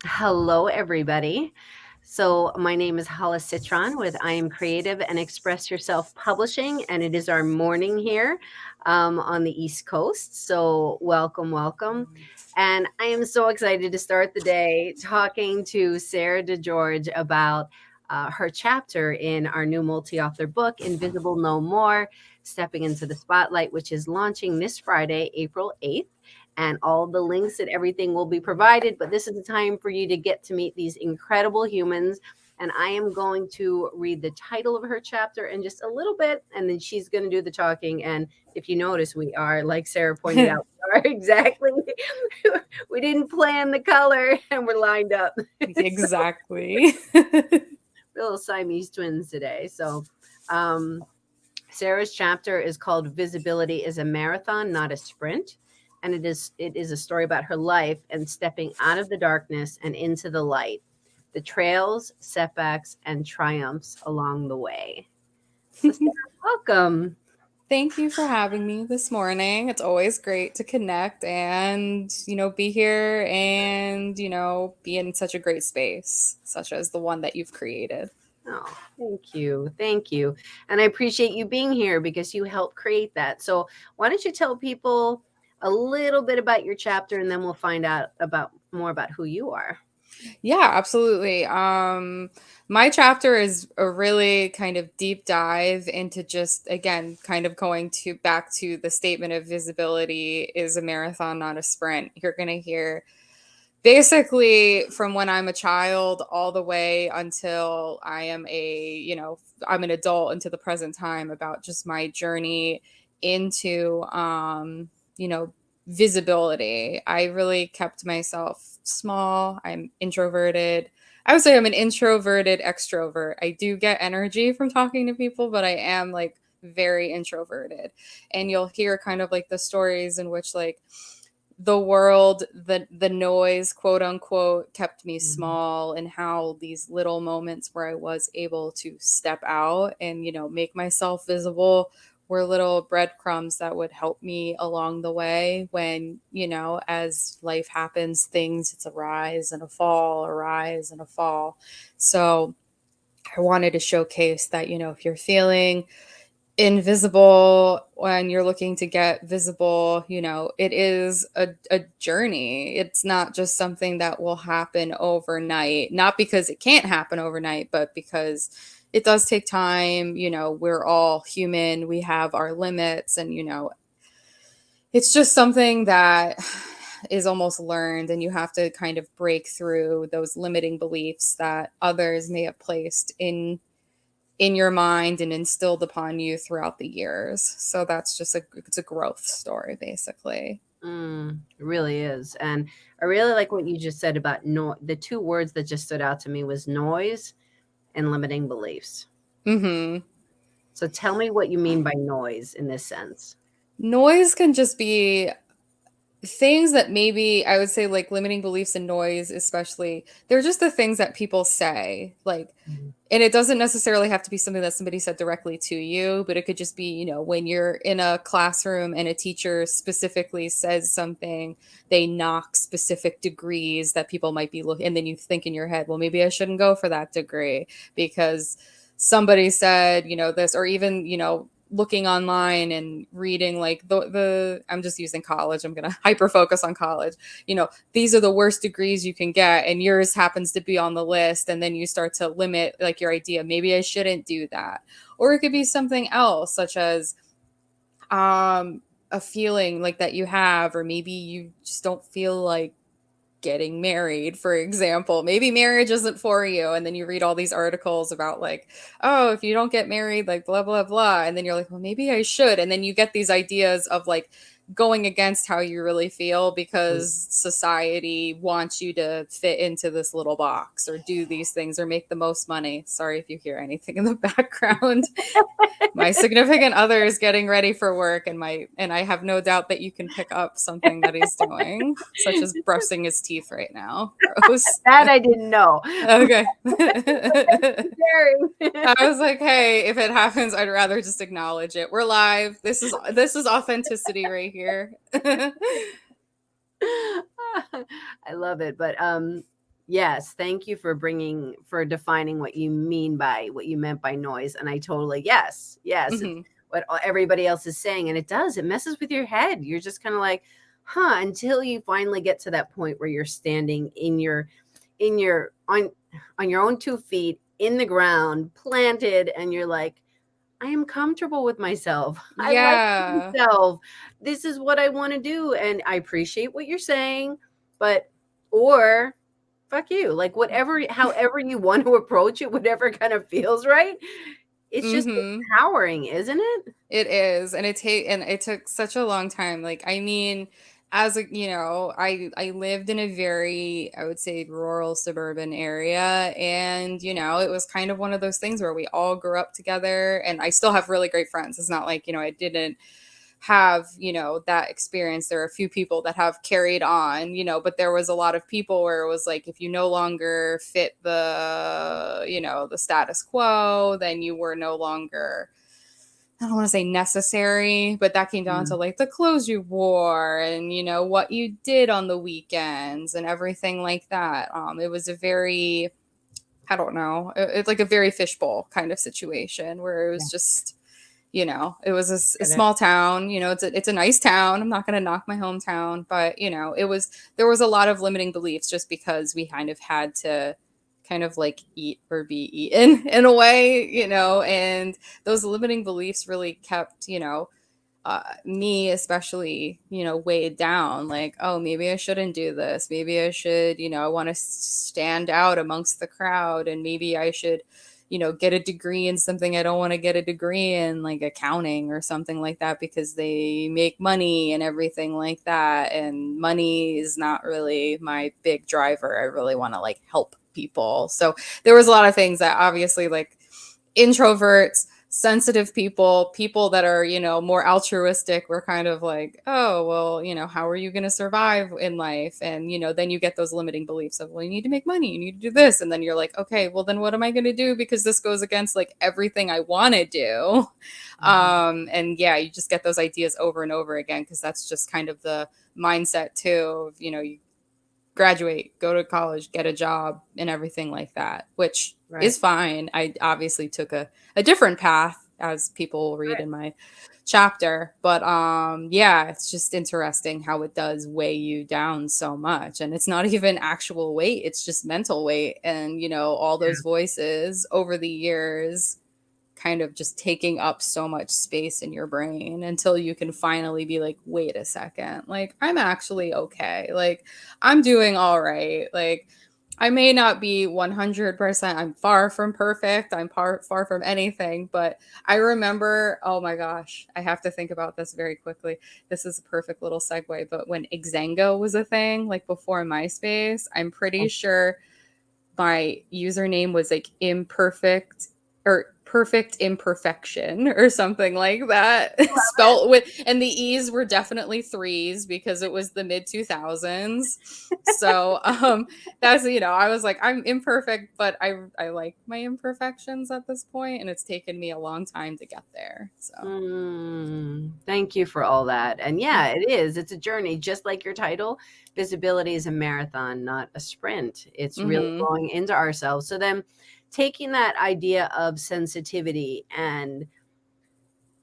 Hello, everybody. So, my name is Hala Citron with I Am Creative and Express Yourself Publishing, and it is our morning here on the East Coast. So, welcome, welcome. And I am so excited to start the day talking to Sarah DeGeorge about her chapter in our new multi author book, Invisible No More Stepping into the Spotlight, which is launching this Friday, April 8th, and all the links and everything will be provided. But this is the time for you to get to meet these incredible humans. And I am going to read the title of her chapter in just a little bit, and then she's going to do the talking. And if you notice, we are, like Sarah pointed out, we are exactly, we didn't plan the color and we're lined up. Exactly. Little Siamese twins today. So, Sarah's chapter is called Visibility is a Marathon, Not a Sprint. And it is a story about her life and stepping out of the darkness and into the light, the trails, setbacks, and triumphs along the way. So Sarah, welcome. Thank you for having me this morning. It's always great to connect and, be here and, be in such a great space, such as the one that you've created. Oh, thank you. Thank you. And I appreciate you being here because you helped create that. So why don't you tell people a little bit about your chapter and then we'll find out about more about who you are. Yeah, absolutely. My chapter is a really kind of deep dive into just, again, kind of going to back to the statement of visibility is a marathon, not a sprint. You're going to hear basically from when I'm a child all the way until I am I'm an adult into the present time about just my journey into, you know, visibility. I really kept myself small. I'm introverted. I would say I'm an introverted extrovert. I do get energy from talking to people, but I am like very introverted. And you'll hear kind of like the stories in which like the world, the noise, quote unquote, kept me small, and how these little moments where I was able to step out and, make myself visible were little breadcrumbs that would help me along the way when, as life happens, things, it's a rise and a fall, a rise and a fall. So I wanted to showcase that, if you're feeling invisible when you're looking to get visible, it is a journey. It's not just something that will happen overnight, not because it can't happen overnight, but because it does take time. We're all human, we have our limits, and it's just something that is almost learned, and you have to kind of break through those limiting beliefs that others may have placed in your mind and instilled upon you throughout the years. So that's just it's a growth story, basically. It really is. And I really like what you just said about the two words that just stood out to me was noise and limiting beliefs. Mm-hmm. So tell me what you mean by noise in this sense. Noise can just be things that maybe I would say like limiting beliefs and noise, especially, they're just the things that people say. Like, and it doesn't necessarily have to be something that somebody said directly to you, but it could just be, when you're in a classroom and a teacher specifically says something, they knock specific degrees that people might be looking, and then you think in your head, well, maybe I shouldn't go for that degree because somebody said, this, or even, looking online and reading like the I'm just using college, I'm going to hyper focus on college, these are the worst degrees you can get and yours happens to be on the list, and then you start to limit like your idea, maybe I shouldn't do that. Or it could be something else, such as a feeling like that you have, or maybe you just don't feel like getting married, for example. Maybe marriage isn't for you, and then you read all these articles about like, oh, if you don't get married, like blah blah blah, and then you're like, well, maybe I should, and then you get these ideas of like going against how you really feel because society wants you to fit into this little box or do these things or make the most money. Sorry if you hear anything in the background. My significant other is getting ready for work, and I have no doubt that you can pick up something that he's doing, such as brushing his teeth right now. Gross. That I didn't know. Okay. I was like, hey, if it happens, I'd rather just acknowledge it. We're live. This is authenticity right here. I love it. But Yes, thank you for defining what you meant by noise. And I totally, yes, it's Hmm. what everybody else is saying. And it messes with your head. You're just kind of like, huh, until you finally get to that point where you're standing in your, on your own 2 feet in the ground, planted, and you're like, I am comfortable with myself. I like Yeah. myself. This is what I want to do. And I appreciate what you're saying, but, or fuck you. Like, whatever, however you want to approach it, whatever kind of feels right. It's just Hmm. empowering, isn't it? It is, and it took such a long time. Like, I mean, as a, I lived in a very, I would say, rural suburban area, and it was kind of one of those things where we all grew up together, and I still have really great friends. It's not like, I didn't have, that experience. There are a few people that have carried on, but there was a lot of people where it was like, if you no longer fit the status quo, then you were no longer, I don't want to say necessary, but that came down to Mm, like the clothes you wore and what you did on the weekends and everything like that. It was a very, I don't know, it's like a very fishbowl kind of situation where it yeah, was just, it was a get it. small town. It's a nice town. I'm not going to knock my hometown, but there was a lot of limiting beliefs just because we kind of had to kind of like eat or be eaten in a way, and those limiting beliefs really kept, me especially, weighed down. Like, oh, maybe I shouldn't do this. Maybe I should, I want to stand out amongst the crowd, and maybe I should, get a degree in something I don't want to get a degree in, like accounting or something like that, because they make money and everything like that. And money is not really my big driver. I really want to like help people. So there was a lot of things that obviously, like, introverts, sensitive people that are, more altruistic, were kind of like, oh, well, how are you going to survive in life? And, then you get those limiting beliefs of, well, you need to make money, you need to do this. And then you're like, okay, well, then what am I going to do? Because this goes against like everything I want to do. Mhm. And yeah, you just get those ideas over and over again, because that's just kind of the mindset too of, you graduate, go to college, get a job, and everything like that, which Right. is fine. I obviously took a different path, as people will read Right. in my chapter. But yeah, it's just interesting how it does weigh you down so much. And it's not even actual weight, it's just mental weight. And, all those voices over the years kind of just taking up so much space in your brain until you can finally be like, wait a second, like, I'm actually okay. Like, I'm doing all right. Like, I may not be 100%, I'm far from perfect, I'm far from anything, but I remember, oh my gosh, I have to think about this very quickly. This is a perfect little segue, but when Xango was a thing, like before MySpace, I'm pretty sure my username was like imperfect or perfect imperfection or something like that. Spelt with, and the e's were definitely threes because it was the mid 2000s. So that's, I was like, I'm imperfect, but I like my imperfections at this point, and it's taken me a long time to get there. So Thank you for all that. And yeah, it is. It's a journey, just like your title. Visibility is a marathon, not a sprint. It's really mhm. going into ourselves. So then taking that idea of sensitivity and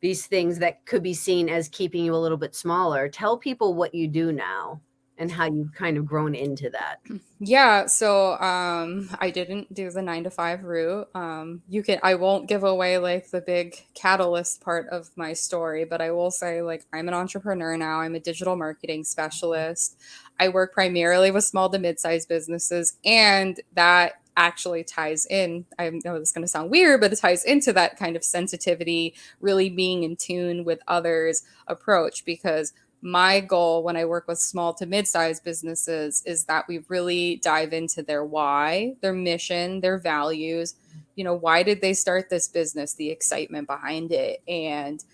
these things that could be seen as keeping you a little bit smaller, tell people what you do now and how you've kind of grown into that. Yeah, so I didn't do the 9 to 5 route. I won't give away like the big catalyst part of my story, but I will say, like, I'm an entrepreneur now. I'm a digital marketing specialist. I work primarily with small to mid-sized businesses, and that actually ties in. I know this is going to sound weird, but it ties into that kind of sensitivity, really being in tune with others approach, because my goal when I work with small to mid-sized businesses is that we really dive into their why, their mission, their values. Why did they start this business? The excitement behind it. And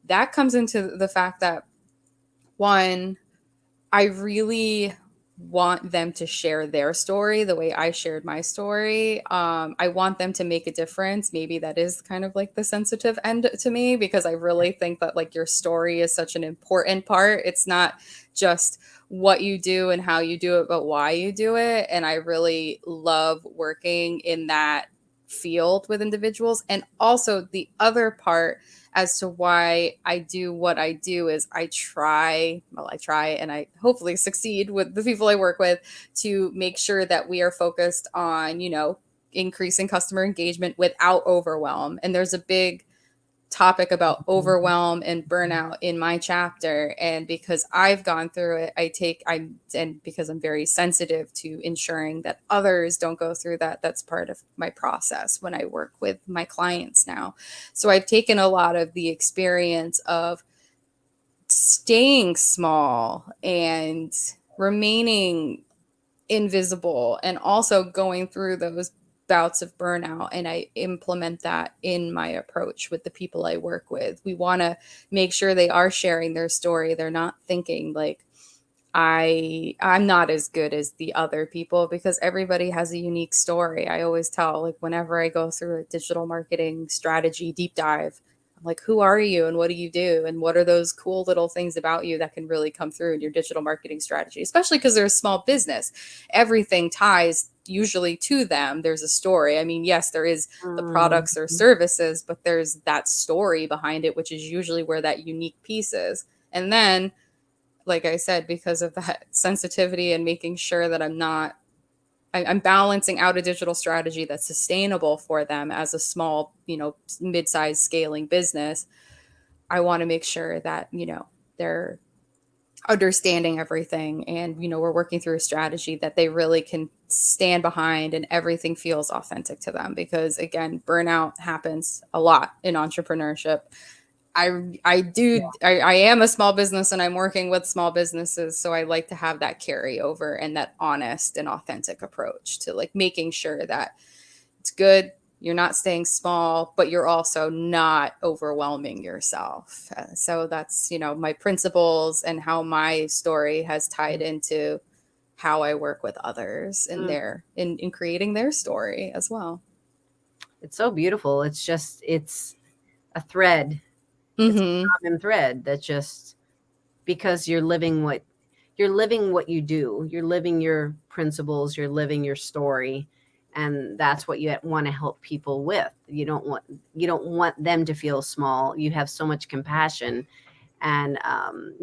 that comes into the fact that, one, I really want them to share their story the way I shared my story. I want them to make a difference. Maybe that is kind of like the sensitive end to me, because I really think that like your story is such an important part. It's not just what you do and how you do it, but why you do it. And I really love working in that field with individuals. And also the other part as to why I do what I do is I try and I hopefully succeed with the people I work with to make sure that we are focused on, increasing customer engagement without overwhelm. And there's a big topic about overwhelm and burnout in my chapter, and because I've gone through it, and because I'm very sensitive to ensuring that others don't go through that, that's part of my process when I work with my clients now. So I've taken a lot of the experience of staying small and remaining invisible and also going through those bouts of burnout, and I implement that in my approach with the people I work with. We want to make sure they are sharing their story. They're not thinking like I'm not as good as the other people, because everybody has a unique story. I always tell, like, whenever I go through a digital marketing strategy deep dive, I'm like, who are you and what do you do? And what are those cool little things about you that can really come through in your digital marketing strategy? Especially because they're a small business. Everything ties usually to them. There's a story. I mean, yes, there is the products or services, but there's that story behind it, which is usually where that unique piece is. And then, like I said, because of that sensitivity and making sure that I'm balancing out a digital strategy that's sustainable for them as a small, mid-sized scaling business. I want to make sure that, they're understanding everything, and, we're working through a strategy that they really can stand behind and everything feels authentic to them. Because again, burnout happens a lot in entrepreneurship. I am a small business and I'm working with small businesses. So I like to have that carryover and that honest and authentic approach to like making sure that it's good. You're not staying small, but you're also not overwhelming yourself. So that's, my principles and how my story has tied into how I work with others in in creating their story as well. It's so beautiful. It's a thread. It's a Mm-hmm. common thread that just because you're living what you do. You're living your principles, you're living your story, and that's what you want to help people with. You don't want them to feel small. You have so much compassion, and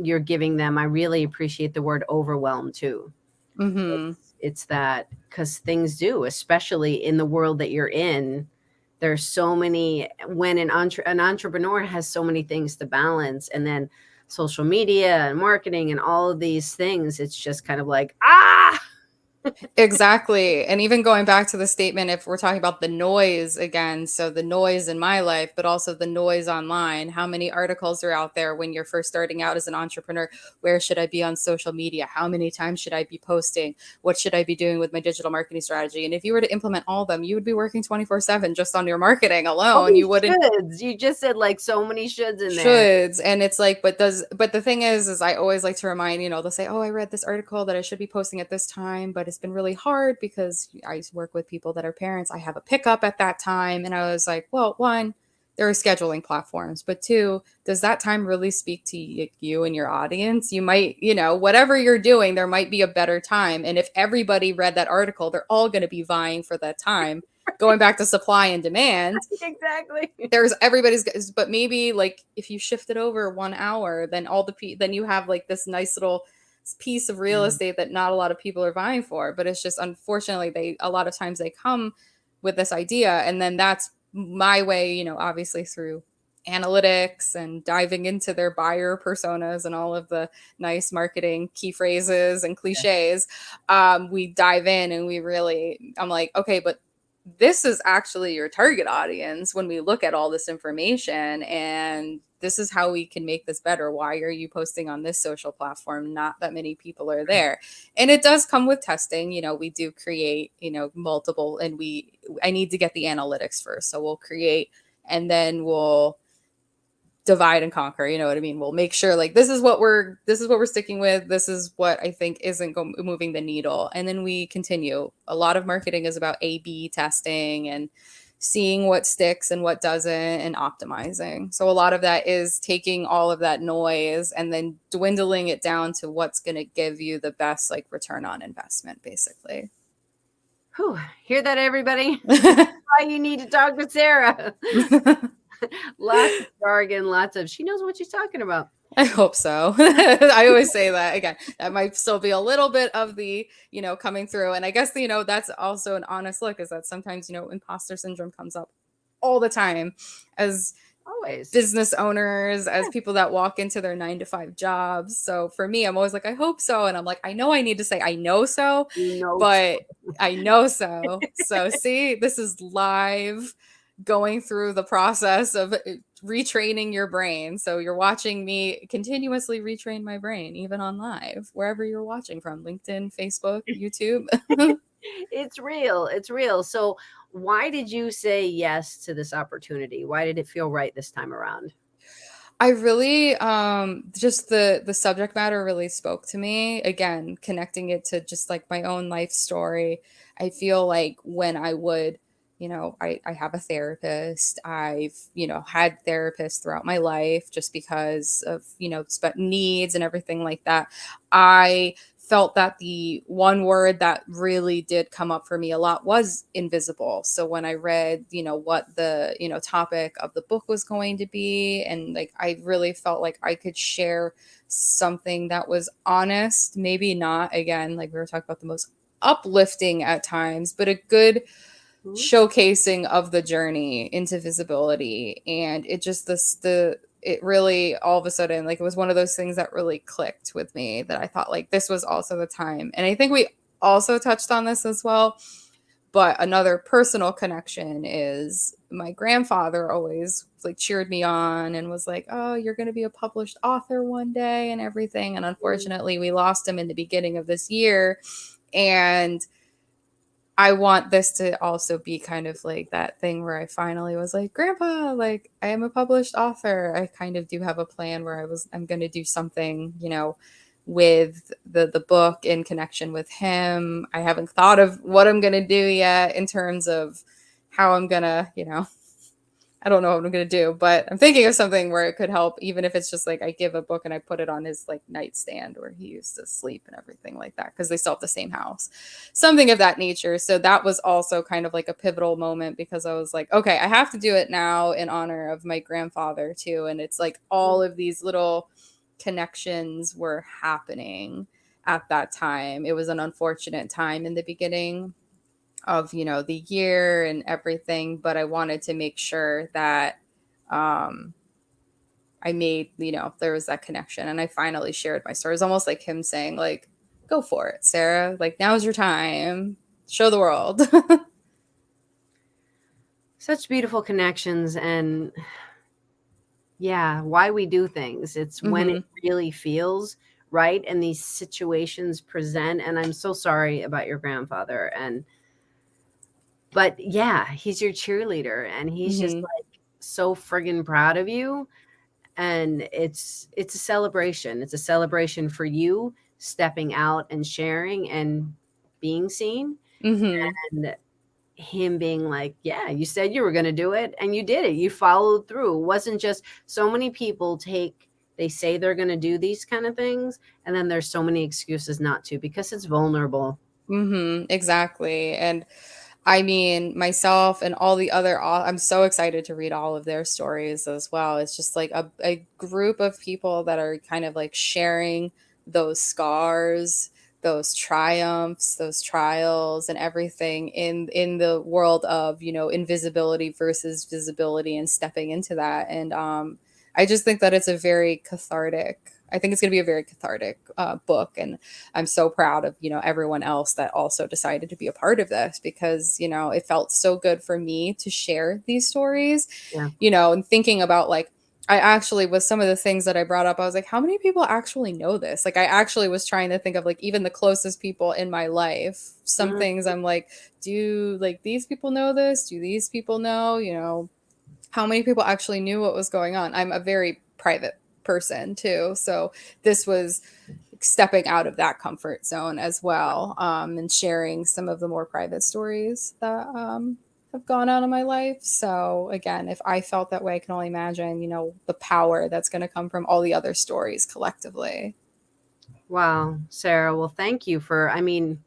you're giving them. I really appreciate the word overwhelm too. Mm-hmm. It's that because things do, especially in the world that you're in. There's so many when an entrepreneur has so many things to balance, and then social media and marketing and all of these things. It's just kind of like Exactly. And even going back to the statement, if we're talking about the noise again, so the noise in my life, but also the noise online, how many articles are out there when you're first starting out as an entrepreneur? Where should I be on social media? How many times should I be posting? What should I be doing with my digital marketing strategy? And if you were to implement all of them, you would be working 24/7 just on your marketing all alone. You these wouldn't shoulds. You just said like so many shoulds in there. shoulds. And it's like, but the thing is I always like to remind, they'll say, oh, I read this article that I should be posting at this time, but it's been really hard because I work with people that are parents. I have a pickup at that time. And I was like, well, one, there are scheduling platforms, but two, does that time really speak to you and your audience? You might, whatever you're doing, there might be a better time. And if everybody read that article, they're all going to be vying for that time. Going back to supply and demand, Exactly. there's but maybe like if you shift it over 1 hour, then then you have like this nice little piece of real estate that not a lot of people are vying for. But it's just, unfortunately, a lot of times they come with this idea, and then that's my way, obviously through analytics and diving into their buyer personas and all of the nice marketing key phrases and cliches. We dive in and I'm like, okay, but this is actually your target audience when we look at all this information, and this is how we can make this better. Why are you posting on this social platform? Not that many people are there. And it does come with testing. We do create, multiple, and I need to get the analytics first. So we'll create, and then we'll divide and conquer, you know what I mean? We'll make sure like this is what we're sticking with. This is what I think isn't moving the needle. And then we continue. A lot of marketing is about A/B testing and seeing what sticks and what doesn't and optimizing. So a lot of that is taking all of that noise and then dwindling it down to what's going to give you the best like return on investment basically. Whew, hear that, everybody? Why you need to talk to Sarah. Lots of jargon, lots of, she knows what she's talking about. I hope so. I always say that. Again, that might still be a little bit of the, coming through. And I guess, that's also an honest look, is that sometimes, imposter syndrome comes up all the time as always business owners, as people that walk into their 9-to-5 jobs. So for me, I'm always like, I hope so. And I'm like, I know I need to say, I know so, but I know so. So see, this is live, going through the process of retraining your brain. So you're watching me continuously retrain my brain, even on live, wherever you're watching from, LinkedIn, Facebook, YouTube. It's real. It's real. So why did you say yes to this opportunity? Why did it feel right this time around? I really just the subject matter really spoke to me. Again, connecting it to just like my own life story. I feel like when I would, I have a therapist. I've, had therapists throughout my life just because of, needs and everything like that. I felt that the one word that really did come up for me a lot was invisible. So when I read, what the, topic of the book was going to be, and like, I really felt like I could share something that was honest, maybe not, again, like we were talking about, the most uplifting at times, but a good showcasing of the journey into visibility. And it just, it really all of a sudden, like, it was one of those things that really clicked with me, that I thought like this was also the time. And I think we also touched on this as well, but another personal connection is my grandfather always like cheered me on and was like, oh, you're going to be a published author one day and everything. And unfortunately we lost him in the beginning of this year. And I want this to also be kind of like that thing where I finally was like, Grandpa, like, I am a published author. I kind of do have a plan where I'm going to do something, with the book in connection with him. I haven't thought of what I'm going to do yet in terms of how I'm going to, I don't know what I'm going to do, but I'm thinking of something where it could help, even if it's just like I give a book and I put it on his like nightstand where he used to sleep and everything like that, because they still have the same house, something of that nature. So that was also kind of like a pivotal moment, because I was like, okay, I have to do it now in honor of my grandfather too. And it's like all of these little connections were happening at that time. It was an unfortunate time in the beginning of the year and everything, but I wanted to make sure that I made there was that connection, and I finally shared my story. It's almost like him saying like, go for it, Sarah, like now's your time, show the world. Such beautiful connections, and yeah, why we do things. It's when it really feels right and these situations present. And I'm so sorry about your grandfather, but yeah, he's your cheerleader and he's just like so friggin' proud of you. And it's a celebration. It's a celebration for you stepping out and sharing and being seen. And him being like, yeah, you said you were going to do it and you did it. You followed through. It wasn't just, so many people they say they're going to do these kind of things, and then there's so many excuses not to, because it's vulnerable. Exactly. And I mean, myself and all the other, I'm so excited to read all of their stories as well. It's just like a group of people that are kind of like sharing those scars, those triumphs, those trials, and everything in the world of, invisibility versus visibility, and stepping into that. And I just think that it's a very cathartic. I think it's going to be a very cathartic book, and I'm so proud of everyone else that also decided to be a part of this, because it felt so good for me to share these stories. And thinking about like, I actually, with some of the things that I brought up, I was like, how many people actually know this? Like, I actually was trying to think of like even the closest people in my life. Some things I'm like, do like these people know this? Do these people know? how many people actually knew what was going on. I'm a very private person too, so this was stepping out of that comfort zone as well, and sharing some of the more private stories that have gone on in my life. So again, if I felt that way, I can only imagine, the power that's going to come from all the other stories collectively. Wow, Sarah. Well, thank you for, I mean,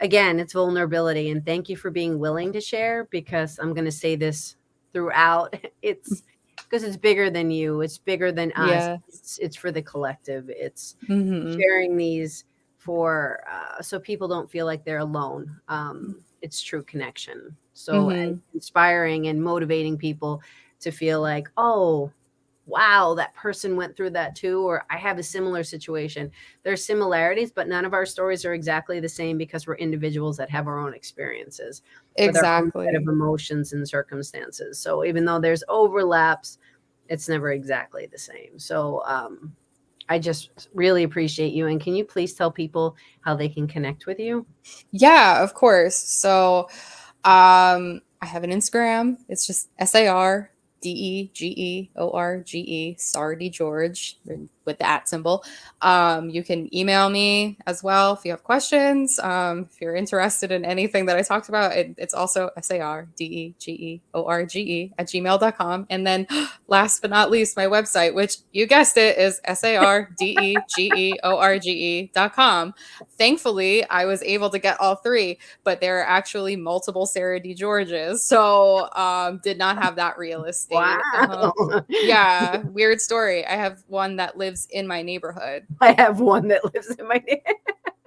again, it's vulnerability. And thank you for being willing to share, because I'm going to say this throughout. It's because it's bigger than you, it's bigger than us. Yeah. It's for the collective. It's Hmm. sharing these for so people don't feel like they're alone. It's true connection. So, and Hmm. inspiring and motivating people to feel like, oh, wow, that person went through that too, or I have a similar situation. There's similarities, but none of our stories are exactly the same, because we're individuals that have our own experiences with our own set of Exactly. emotions and circumstances. So even though there's overlaps, it's never exactly the same. So I just really appreciate you. And can you please tell people how they can connect with you? Yeah, of course. So I have an Instagram. It's just SARDEGEORGE, Sarah DeGeorge, with the at symbol. You can email me as well if you have questions. If you're interested in anything that I talked about, it's also SARDEGEORGE at gmail.com. And then last but not least, my website, which you guessed it, is SARDEGEORGE.com. Thankfully, I was able to get all three, but there are actually multiple Sarah DeGeorges. So did not have that real estate. Wow. Yeah, weird story. I have one that lives in my neighborhood. I have one that lives in my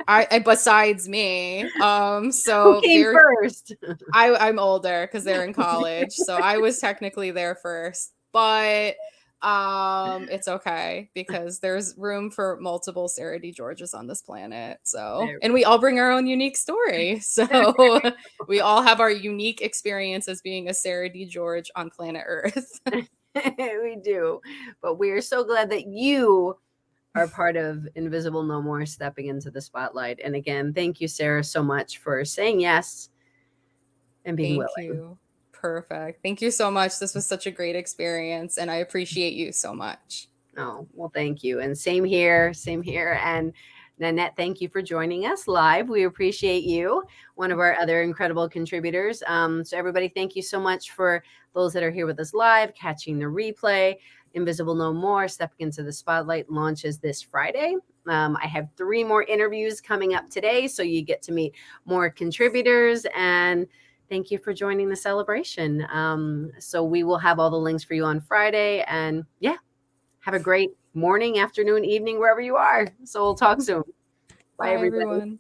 I besides me. Who So came very first? I'm older because they're in college, so I was technically there first. But it's okay because there's room for multiple Sarah D. Georges on this planet. So, There and we all bring our own unique story. So, we all have our unique experience as being a Sarah D. George on planet Earth. we do. But we are so glad that you are part of Invisible No More, stepping into the spotlight. And again, thank you, Sarah, so much for saying yes and being Thank willing. you. Perfect. Thank you so much. This was such a great experience, and I appreciate you so much. Oh, well, thank you. And same here, same here. And Nanette, thank you for joining us live. We appreciate you, one of our other incredible contributors. So, everybody, thank you so much for those that are here with us live, catching the replay. Invisible No More, Stepping into the Spotlight launches this Friday. I have 3 more interviews coming up today, so you get to meet more contributors. And thank you for joining the celebration. So, we will have all the links for you on Friday. And yeah, have a great morning, afternoon, evening, wherever you are. So we'll talk soon. Bye, Bye, everybody. everyone.